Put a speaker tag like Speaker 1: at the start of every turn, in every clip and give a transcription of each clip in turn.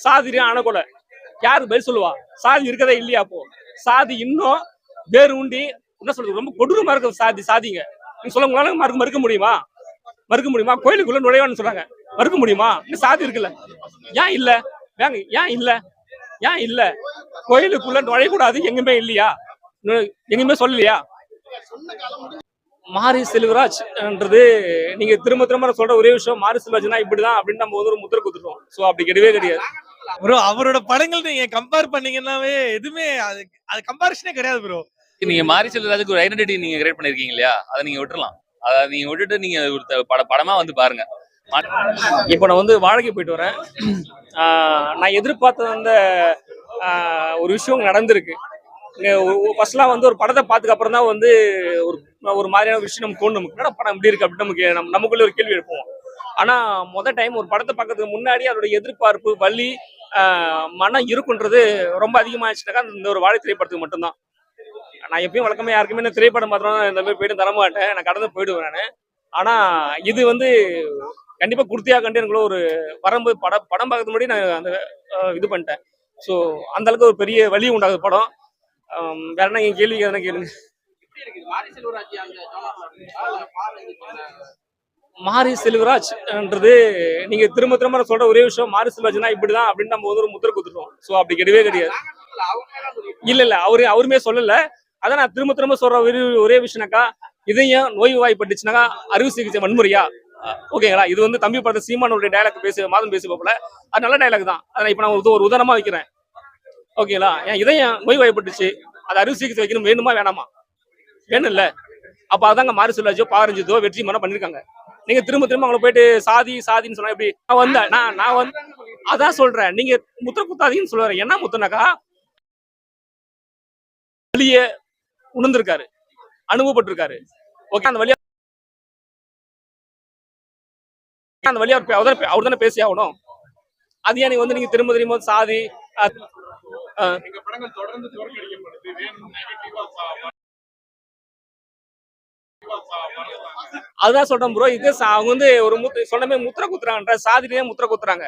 Speaker 1: சாதி ஆனகொலை யாருக்கு பதில் சொல்லுவா? சாதி இருக்கதே இல்லையா? அப்போ சாதி இன்னும் வேறு உண்டி என்ன சொல்றது, ரொம்ப கொடூரமா இருக்கு சாதிங்க. நீங்க சொல்ல உங்களால மறுக்க முடியுமா? மறுக்க முடியுமா? கோயிலுக்குள்ள நுழைவான்னு சொல்றாங்க, மறுக்க முடியுமா? இன்னும் சாதி இருக்குல்ல, ஏன் இல்ல? ஏன் இல்ல? ஏன் இல்ல? கோயிலுக்குள்ள நுழையக்கூடாது எங்குமே இல்லையா? எங்குமே சொல்லலையா? மாரி செல்வராஜ்ன்றது நீங்க திரும்ப திரும்ப சொல்ற ஒரே விஷயம், மாரி செல்வராஜ்னா இப்படிதான் அப்படின்னு நம்ம ஒரு முத்திரை குத்துட்டோம். சோ அப்படி கிடையவே கிடையாது
Speaker 2: ப்ரோ. அவரோட படங்கள் நீங்க கம்பேர் பண்ணீங்கன்னாவே எதுவுமே அது கம்பேரிஷனே கிடையாது ப்ரோ.
Speaker 3: நீங்க மாரி செல்வராஜுக்கு ஒரு ஐடென்டிட்டி நீங்க கிரியேட் பண்ணிருக்கீங்க இல்லையா, அதை நீங்க விட்டுறலாம். அதை நீங்க விட்டுட்டு நீங்க ஒரு படமா வந்து பாருங்க.
Speaker 1: இப்போ நான் வந்து வாழைக்கு போயிட்டு வரேன். நான் எதிர்பார்த்த அந்த ஒரு விஷயம் நடந்திருக்கு. ஃபர்ஸ்ட்லாம் வந்து ஒரு படத்தை பார்த்துக்கு அப்புறம் தான் வந்து ஒரு மாதிரியான விஷயம் நமக்கு தோணும். நமக்கு படம் எப்படி இருக்கு அப்படின்னு நமக்குள்ள ஒரு கேள்வி எழுப்புவோம். ஆனா டைம் ஒரு படத்தை பார்க்கறதுக்கு முன்னாடி அதோட எதிர்பார்ப்பு, வலி, மனம் இருக்குன்றது ரொம்ப அதிகமாகிடுச்சுனாக்கா இந்த ஒரு வாழை திரைப்படத்துக்கு மட்டும்தான். நான் எப்பயும் வழக்கமே யாருக்குமே திரைப்படம் மாத்திரம் இந்த மாதிரி போயிட்டு தரமாட்டேன், நான் கடந்து போயிடுவேன் நான். ஆனா இது வந்து கண்டிப்பா குர்த்தியா கண்டு எனக்குள்ள ஒரு வரம்பு படம் பார்க்கறது முன்னாடி நான் அந்த இது பண்ணிட்டேன். ஸோ அந்த அளவுக்கு ஒரு பெரிய வலி உண்டாகுது படம். வேற என்ன கேள்வி எதனா கேளுங்க. மாரி செல்வராஜ்ன்றது நீங்க திரும்ப திரும்ப சொல்ற ஒரே விஷயம், மாரி செல்வராஜ்னா இப்படிதான் அப்படின்னு நம்ம ஒரு முத்திரை குத்துட்டோம். ஸோ அப்படி கிடையவே கிடையாது. இல்ல அவருமே சொல்லல. அதான் நான் திரும்ப திரும்ப சொல்ற ஒரே விஷயம்னாக்கா, இதயம் நோய்வாய்ப்பட்டுச்சுனாக்கா அறுவை சிகிச்சை வன்முறையா? ஓகேங்களா? இது வந்து தம்பி படத்தை சீமானுடைய டைலாக் மாதம் பேசுவோம்ல, அது நல்ல டைலாக் தான். அதை இப்ப நான் ஒரு உதாரணமா வைக்கிறேன். ஓகேங்களா? என் இதயம் நோய்வாய்ப்பட்டுச்சு, அது அறுவை சிகிச்சை வைக்கணும், வேணுமா வேணாமா? வேணும் இல்ல. அப்ப அதாங்க மாரி செல்வராஜோ பாரஞ்சிதோ வெற்றி மனம் பண்ணிருக்காங்க. நீங்க திரும்ப திரும்ப அவங்களை போயிட்டு சாதின்னு சொன்னா எப்படி? நான் வந்து அதான் சொல்றேன், நீங்க முத்திர குத்தாதீங்கன்னு சொல்லுவாரு. என்ன முத்தனாக்கா வழிய உணர்ந்திருக்காரு, அனுபவப்பட்டிருக்காரு. ஓகே, அந்த வழியா அவர் தானே பேசி ஆகணும். அது ஏன் வந்து நீங்க திரும்ப திரும்ப சாதி அதுதான் சொல்றேன் ப்ரோ. இது அவங்க வந்து ஒரு சொன்னமே முத்திர குத்துறாங்க, சாதியிலேயே முத்திர குத்துறாங்க.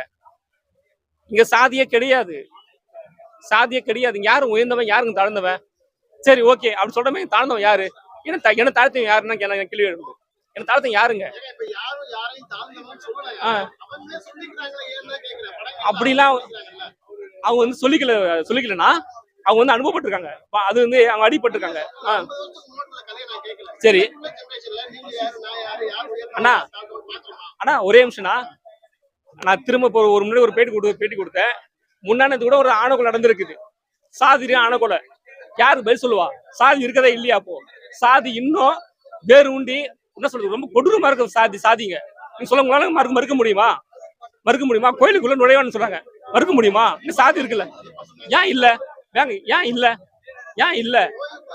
Speaker 1: இங்க சாதியே கிடையாது, சாதியே கிடையாது. யாரும் உயர்ந்தவன், யாருங்க தாழ்ந்தவன்? சரி ஓகே, அப்படி சொல்றமே தாழ்ந்தவன் யாரு? என்ன தாழ்த்தவன் யாருன்னா கேள்வி எழுது. என்ன தாழ்த்தவன் யாருங்க? அப்படிலாம் அவங்க வந்து சொல்லிக்கலன்னா அவங்க வந்து அனுபவப்பட்டிருக்காங்க, அது வந்து அவங்க அடிபட்டிருக்காங்க. சரி அண்ணா ஒரே நிமிஷம்னா, நான் திரும்ப ஒரு முன்னாடி ஒரு பேட்டி கொடுத்தேன். முன்னாடி கூட ஒரு ஆணவகொலை நடந்திருக்குது, சாதி ஆணவகொலை. யாருக்கு பதில் சொல்லுவா? சாதி இருக்கதே இல்லையா? அப்போ சாதி இன்னும் வேறு உண்டி என்ன சொல்றது, ரொம்ப கொடூரமா இருக்கு சாதிங்க. நீங்க சொல்ல உங்களால மறுக்க முடியுமா? மறுக்க முடியுமா? கோயிலுக்குள்ள நுழைவான்னு சொல்றாங்க, மறுக்க முடியுமா? இன்னும் சாதி இருக்குல்ல, ஏன் இல்ல? ஏன் இல்ல? ஏன் இல்ல?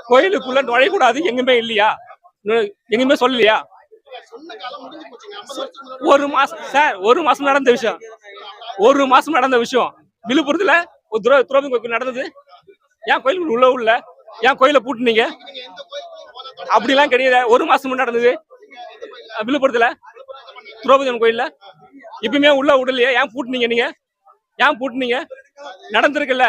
Speaker 1: கோயிலுக்குள்ள நுழையக்கூடாது எங்குமே இல்லையா? எங்குமே சொல்லலையா? ஒரு மாசம் நடந்த விஷயம், விழுப்புரத்துல ஒரு துரோகம் கோயில் நடந்தது. ஏன் கோயிலுக்குள்ள உள்ள ஏன் கோயில பூட்டுனீங்க? அப்படிலாம் கிடையாது. ஒரு மாசம் நடந்தது விழுப்புரத்துல திரௌபதி கோயில்ல. இப்பயுமே உள்ள விடலையே, ஏன் பூட்டுனீங்க? நீங்க ஏன் பூட்டுனீங்க? நடந்திருக்குல்ல.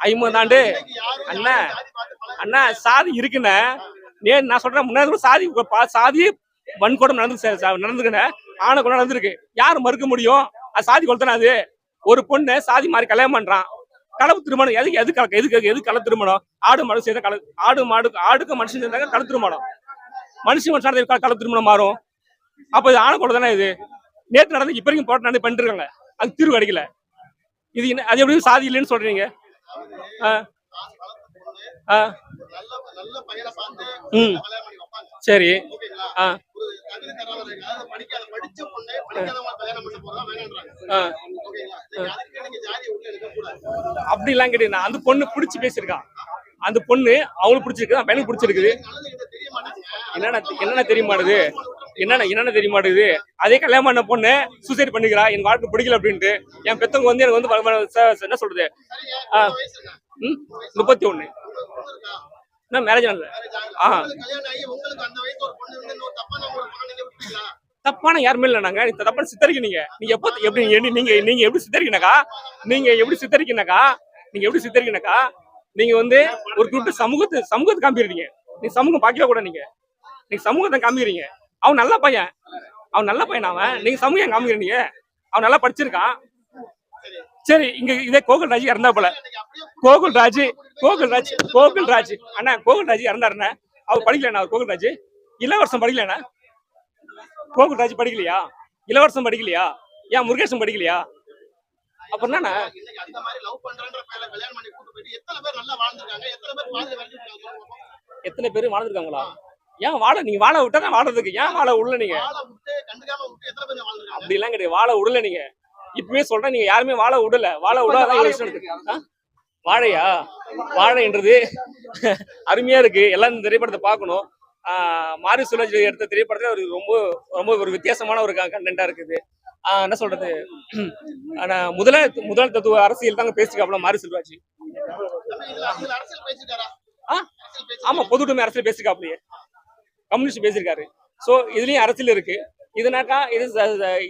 Speaker 1: 50 ஆண்டு அண்ணா சாதி இருக்குன்னு நான் சொல்றேன். முன்னாடி சாதி வன்கொடம் நடந்துருக்குன்னு ஆணை நடந்திருக்கு. யாரு மறுக்க முடியும்? அது சாதி கொளுத்தானே. அது ஒரு பொண்ணு சாதி மாதிரி கல்யாணம் பண்றான், கலப்பு திருமணம். எது கல திருமணம்? ஆடு மாடு சேர்ந்த ஆடுக்கு மனுஷன் சேர்ந்தாங்க கல திருமணம். மனுஷன் கல திருமணம் மாறும். அப்ப இது ஆணை கொலை தானே? இது நேற்று நடந்து இப்ப வரைக்கும் போராட்டம் பண்ணிட்டு இருக்காங்க, அது தீர்வு கிடைக்கல. இது என்ன? அது எப்படி சாதி இல்லைன்னு சொல்றீங்க? சரி அப்படிலாம் கிடையாது. அந்த பொண்ணு பிடிச்சி பேசிருக்கா, அந்த பொண்ணு அவங்களுக்கு பிடிச்சிருக்கு, பையனுக்கு பிடிச்சிருக்குது. என்னென்ன தெரிய மாட்டுது, என்னென்ன தெரிய மாட்டுது. அதே கல்யாணம் பண்ண பொண்ணு சூசைட் பண்ணிக்கிறா, என் வாழ்க்கை பிடிக்கல அப்படின்ட்டு. என் பெத்தவங்க வந்து எனக்கு வந்து என்ன சொல்றது, 31 மேரேஜ் ஆனது. தப்பான யாருமே இல்லைனாங்க. இந்த தப்பான சித்தரிக்கிறீங்க. நீங்க எப்போ எப்படி நீங்க எப்படி சித்தரிக்கீங்கனாக்கா நீங்க வந்து ஒரு குறிப்பிட்ட சமூகத்தை காமிக்கிறீங்க. நீங்க சமூகம் பார்க்கவே கூட நீங்க சமூகத்தை காமிக்கிறீங்க. அவன் நல்ல பையன் அவன். நீங்க சமூகம் காமிக்கிறீங்க. அவன் நல்லா படிச்சிருக்கான். சரி, இங்க இதே கோகுல்ராஜ் இறந்தா போல. கோகுல்ராஜ் அண்ணா, கோகுல்ராஜ் இறந்தாருண்ணா. அவர் படிக்கலண்ணா. அவர் கோகுல்ராஜ் இளவரசம் படிக்கலண்ணா. கோகுல்ராஜ் படிக்கலையா? இளவரசம் படிக்கலையா? ஏன் முருகேசன் படிக்கலையா? அப்புறம் என்னண்ணா, எத்தனை பேர் வாழ்ந்துருக்காங்களா? ஏன் நீங்க வாழ விட்டா தான் வாழறதுக்கு. ஏன் வாழ விடல நீங்க? அப்படி எல்லாம் கிடையாது. வாழ விடல நீங்க. இப்பவே சொல்றேன், நீங்க யாருமே வாழ விடல. வாழ விடாதான் ஒரு விஷயம் இருக்கு. வாழைன்றது அருமையா இருக்கு. எல்லாம் இந்த திரைப்படத்தை பார்க்கணும். மாரி சுழஜ் எடுத்த திரைப்படத்துல ஒரு ரொம்ப ரொம்ப ஒரு வித்தியாசமான ஒரு கண்டென்ட்டா இருக்குது. என்ன சொல்றது, முதல் தத்துவ அரசியல் தாங்க பேசிக்காப்ல மாரி செல்வராஜ். ஆமா, பொதுவுடைமை அரசியல் பேசிக்காப்லயே கம்யூனிஸ்ட் பேசியிருக்காரு. சோ இதுலயும் அரசியல் இருக்கு. இதுனாக்கா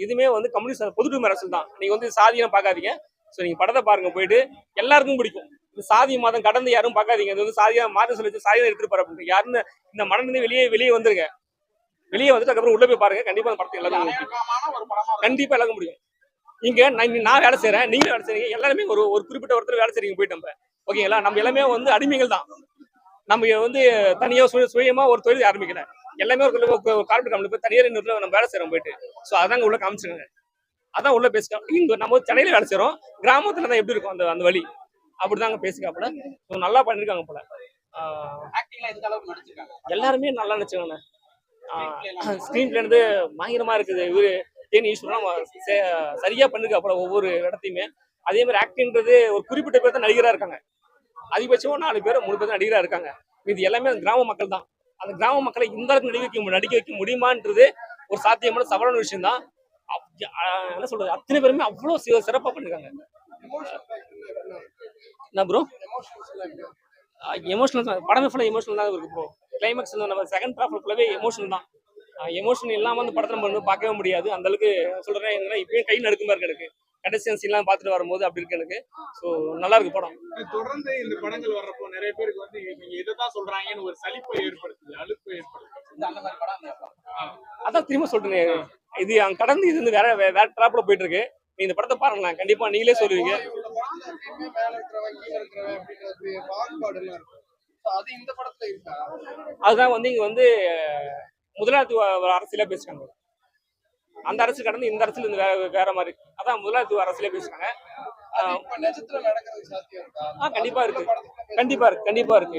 Speaker 1: இதுமே வந்து கம்யூனிஸ்ட் பொதுவுடைமை அரசியல் தான். நீங்க வந்து சாதியம் பார்க்காதீங்க. சோ நீங்க படத்தை பாருங்க, போயிட்டு எல்லாருக்கும் பிடிக்கும். சாதி மதம் கடந்து யாரும் பார்க்காதீங்க. இது வந்து சாதியா மாரி சொல்லி சாதியா எடுத்துட்டு போற அப்படின்னு யாருன்னு இந்த மனநிலை வெளியே வந்துருங்க. வெளியே வந்துட்டு அதுக்கப்புறம் உள்ள போய் பாருங்க. கண்டிப்பா அந்த படத்தை எல்லாரும் கண்டிப்பா எல்லாருக்கும் முடியும். இங்க நான் வேலை செய்யறேன், நீங்களும் வேலை செய்றீங்க. எல்லாருமே ஒரு குறிப்பிட்ட ஒருத்தர் வேலை செய்றீங்க போயிட்டு நம்ம. ஓகேங்களா? நம்ம எல்லாமே வந்து அடிமைகள் தான். நம்ம வந்து தனியா சுயமா ஒரு தொழில் ஆரம்பிக்கல. எல்லாமே ஒரு கார்பரேட் கம்பெனி போய் தனியார் இன்னொரு நம்ம வேலை செய்யறோம் போயிட்டு. சோ அதாங்க உள்ள காமிச்சிருங்க. அதான் உள்ள பேசிக்கலாம். இங்க நம்ம சென்னையில வேலை செய்யறோம். கிராமத்துல தான் எப்படி இருக்கும் அந்த வழி, அப்படிதாங்க பேசிக்காப்புல. நல்லா பண்ணிருக்காங்க போல. எல்லாருமே நல்லா நினைச்சாங்க. ஸ்கிரீன் பிளே வந்து பயங்கரமா இருக்குது. இவரு சரியா பண்ணிருக்காப்புல ஒவ்வொரு இடத்தையுமே. அதே மாதிரி ஆக்டிங்ன்றது ஒரு குறிப்பிட்ட பேர் தான் நடிகரா இருக்காங்க. அதிகபட்சம் 4 பேர் 3 பேர் தான் நடிகரா இருக்காங்க. இது எல்லாமே கிராம மக்கள் தான். அந்த கிராம மக்களை இந்த அளவுக்கு நடிக்க வைக்க முடியுமான்றது ஒரு சாத்தியமான சவாலான விஷயம் தான். என்ன சொல்றது, அத்தனை பேருமே அவ்வளவு சிறப்பா பண்ணிருக்காங்க. என்ன ப்ரோ, எமோஷனல் படமே ஃபுல்லா எமோஷனல் தான் இருக்கு ப்ரோ. கிளைமேக்ஸ் நம்ம செகண்ட் ஹாஃப் ஃபுல்லாவே எமோஷனல் தான். எமோஷன் இல்லாம வந்து படத்தை நம்ம வந்து பார்க்கவே முடியாது. அந்த அளவுக்கு சொல்றேன். இப்பயும் கை நடுக்குமா இருக்கு எனக்கு. கடைசி சீன்லாம் பார்த்துட்டு வரும்போது அப்படி இருக்கு எனக்கு. ஸோ நல்லா இருக்கு படம்.
Speaker 4: தொடர்ந்து இந்த படங்கள் வர்றப்போ நிறைய பேருக்கு வந்து நீங்க இதைதான் சொல்றாங்கன்னு ஒரு சலிப்பை ஏற்படுத்துது, அலுப்பை ஏற்படுத்துது.
Speaker 1: அதான் திரும்ப சொல்றேன், இது அங்க கடந்து இது வந்து வேற டிராப்ல போயிட்டு இருக்கு. நீ இந்த படத்தை பாருங்களேன், கண்டிப்பா நீங்களே சொல்லுவீங்க. அதுதான் வந்து இங்க வந்து முதலாளித்துவ அரசியலா பேசுறாங்க. அந்த அரசு கடந்து இந்த அரசியல் இருந்து வேற மாதிரி. அதான் முதலாளித்துவ அரசியலே பேசுறாங்க. கண்டிப்பா இருக்கு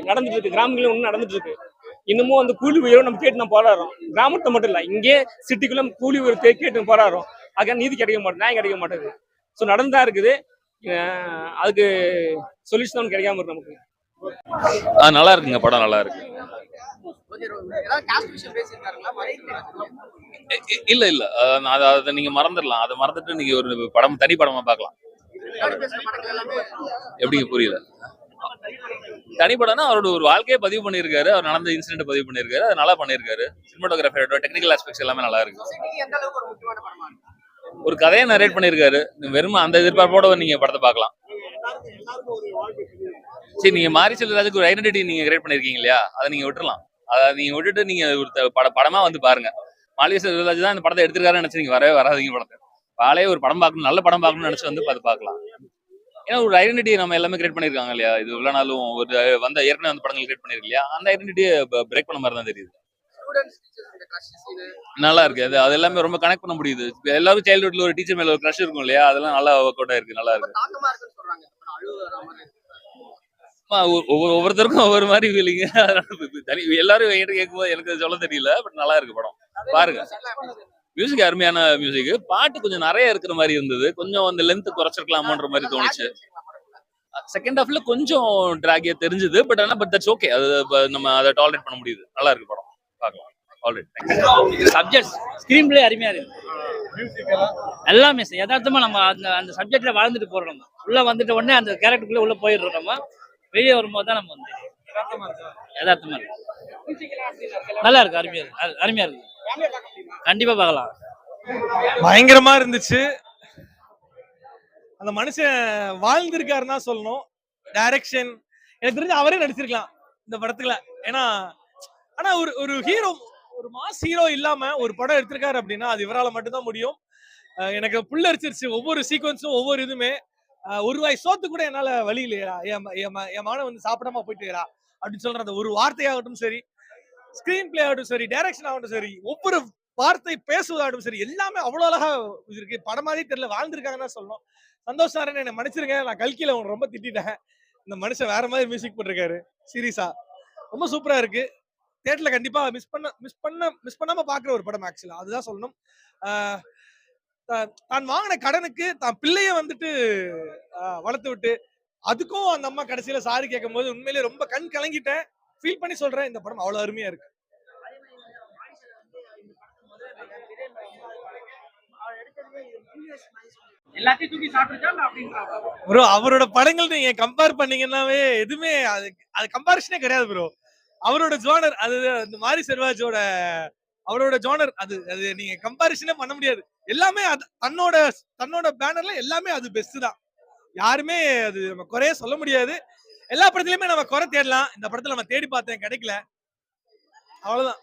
Speaker 1: நடந்துட்டு இருக்கு. கிராமங்களும் இன்னும் நடந்துட்டு இருக்கு. இன்னமும் வந்து கூலி உயர்வு நம்ம கேட்டு நம்ம போராடுறோம். கிராமத்தை மட்டும் இல்ல, இங்கே சிட்டிக்குள்ள கூலி உயர்வு கேட்டு போராடுறோம். அதுக்கான நீதி கிடைக்க மாட்டேன், நியாயம் கிடைக்க மாட்டேங்குது. ஸோ நடந்தா இருக்குது. அதுக்கு சொல்யூஷன் கிடைக்காம இருக்கு நமக்கு.
Speaker 3: நல்லா இருக்குங்க, படம் நல்லா இருக்கு. இல்ல அதை நீங்க மறந்துடலாம். அதை மறந்துட்டு நீங்க ஒரு தனி படமா பார்க்கலாம். எப்படிங்க, புரியல? தனி படம்னா அவரோட ஒரு வாழ்க்கையை பதிவு பண்ணியிருக்காரு. அவர் நடந்த இன்சிடென்ட் பதிவு பண்ணியிருக்காரு. அது நல்லா பண்ணியிருக்காரு. சினிமாட்டோகிராஃபரோட டெக்னிக்கல் ஆஸ்பெக்ட்ஸ் எல்லாமே நல்லா இருக்கு. ஒரு கதையை நரேட் பண்ணியிருக்காரு. வெறும் அந்த எதிர்பார்ப்போட நீங்க படத்தை பார்க்கலாம். சரி, நீங்க மாரி செல்வராஜுக்கு ஒரு ஐடென்டிட்டி நீங்க கிரியேட் பண்ணிருக்கீங்க இல்லையா, அதை நீங்க விட்டுறலாம். அதை நீங்க விட்டுட்டு நீங்க ஒரு படமா வந்து பாருங்க. மாரி செல்வராஜ் தான் இந்த படத்தை எடுத்திருக்காருன்னு நினைச்சு நீங்க வரவே வராதீங்க. படத்தை பாலே ஒரு படம் பார்க்கணும், நல்ல படம் பார்க்கணும்னு நினைச்சு வந்து பார்த்து பார்க்கலாம். ஏன்னா ஒரு ஐடென்டிட்டி நம்ம எல்லாமே கிரியேட் பண்ணிருக்காங்க இல்லையா. இது இவ்வளவு நாளும் ஒரு ஏற்கனவே அந்த படங்கள் கிரியேட் பண்ணிருக்கு இல்லையா, அந்த ஐடென்டிட்டியை பிரேக் பண்ண மாதிரி தான் தெரியுது. நல்லா இருக்கு. அது எல்லாமே ரொம்ப கனெக்ட் பண்ண முடியுது. எல்லாரும் சைல்ட்ஹுட்ல ஒரு டீச்சர் மேல ஒரு கிரஷ் இருக்கும் இல்லையா, அதெல்லாம் நல்லா ஒர்க் அவுட் ஆயிருக்கு. நல்லா இருக்கு. ஒவ்வொருத்தருக்கும் ஒவ்வொரு மாதிரி ஃபீலிங். எல்லாரும் என்கிட்ட கேட்கும்போது எனக்கு சொல்ல தெரியல. பட் நல்லா இருக்கு படம், பாருங்க. மியூசிக் அருமையான மியூசிக். பாட்டு கொஞ்சம் நிறைய இருக்கிற மாதிரி இருந்தது. கொஞ்சம் அந்த லென்த் குறைச்சிருக்கலாமோன்ற மாதிரி தோணுச்சு. செகண்ட் ஹாஃப்ல கொஞ்சம் டிராகியா தெரிஞ்சது. But that's okay. அது நம்ம அதை டாலரேட் பண்ண முடியுது. நல்லா இருக்கு படம், பார்க்கலாம்.
Speaker 5: சப்ஜெக்ட் ஸ்கிரீன் பிளே அருமையா இருக்கு. எல்லாமே யதார்த்தமா நம்ம அந்த சப்ஜெக்ட்ல வாழ்ந்துட்டு போறோம். நம்ம உள்ள வந்துட்ட உடனே அந்த கேரக்டருக்குள்ள உள்ள போயிடுறோம். நம்ம வெளியே வரும்போது தான் நம்ம வந்து யதார்த்தமா இருக்கு. நல்லா இருக்கு, அருமையா இருக்கு. கண்டிப்பா பார்க்கலாம்.
Speaker 2: பயங்கரமா இருந்துச்சு. அந்த மனுஷன் வாழ்ந்திருக்காருன்னு தான் சொல்லணும். டைரக்ஷன் எனக்கு தெரிஞ்சு அவரே நடிச்சிருக்கலாம் இந்த படத்துல. ஏன்னா ஆனா ஒரு ஒரு ஹீரோ, ஒரு மாஸ் ஹீரோ இல்லாம ஒரு படம் எடுத்திருக்காரு அப்படின்னா அது இவரால மட்டும்தான் முடியும். எனக்கு புல்லரிச்சிருச்சு ஒவ்வொரு சீக்வன்ஸும், ஒவ்வொரு இதுமே. ஒரு வாய் சோத்து கூட என்னால வழி இல்லையா, என் மகனை வந்து சாப்பிடாம போயிட்டுறா அப்படின்னு சொல்ற அந்த ஒரு வார்த்தையாகட்டும் சரி, ஸ்கிரீன் பிளே ஆகட்டும் சரி, டைரக்ஷன் ஆகட்டும் சரி, ஒவ்வொரு வார்த்தை பேசுவதாகட்டும் சரி, எல்லாமே அவ்வளவு அழகா இருக்கு. படம் மாதிரி தெரியல, வாழ்ந்திருக்காங்கன்னு தான் சொல்லணும். சந்தோஷ் சாரன் என்ன மன்னிச்சிருங்க, நான் கல்கில உங்களை ரொம்ப திட்டிட்டேன். இந்த மனுஷன் வேற மாதிரி மியூசிக் போட்டிருக்காரு. சீரியஸா ரொம்ப சூப்பரா இருக்கு. தியேட்டர்ல கண்டிப்பா மிஸ் பண்ணாம பாக்குற ஒரு படம் ஆக்சுவலா, அதுதான் சொல்லணும். ஆஹ் தான் வாங்கின கடனுக்கு தான் பிள்ளைய வந்துட்டு வளர்த்து விட்டு அதுக்கும் அந்த அம்மா கடைசியில சாரி கேட்கும் போது உண்மையிலேயே ரொம்ப கண் கலங்கிட்டேன். ஃபீல் பண்ணி சொல்றேன், இந்த படம் அவ்வளவு அருமையா இருக்கு.
Speaker 4: எல்லாத்தையும் தூக்கி சாப்பிட்டுருக்கா அப்படின்றாங்க.
Speaker 2: ப்ரோ அவரோட படங்கள் நீங்க கம்பேர் பண்ணீங்கன்னாவே எதுவுமே அது கம்பாரிஷனே கிடையாது ப்ரோ. அவரோட ஜோனர் அது இந்த மாதிரி செல்வாஜோட அவரோட ஜோனர் அது அது நீங்க கம்பாரிஷனே பண்ண முடியாது. எல்லாமே அது தன்னோட பேனர்ல எல்லாமே அது பெஸ்ட் தான். யாருமே அது நம்ம குறைய சொல்ல முடியாது. எல்லா படத்துலயுமே நம்ம குறை தேடலாம். இந்த படத்துல நம்ம தேடி பார்த்தேன், கிடைக்கல. அவ்வளவுதான்.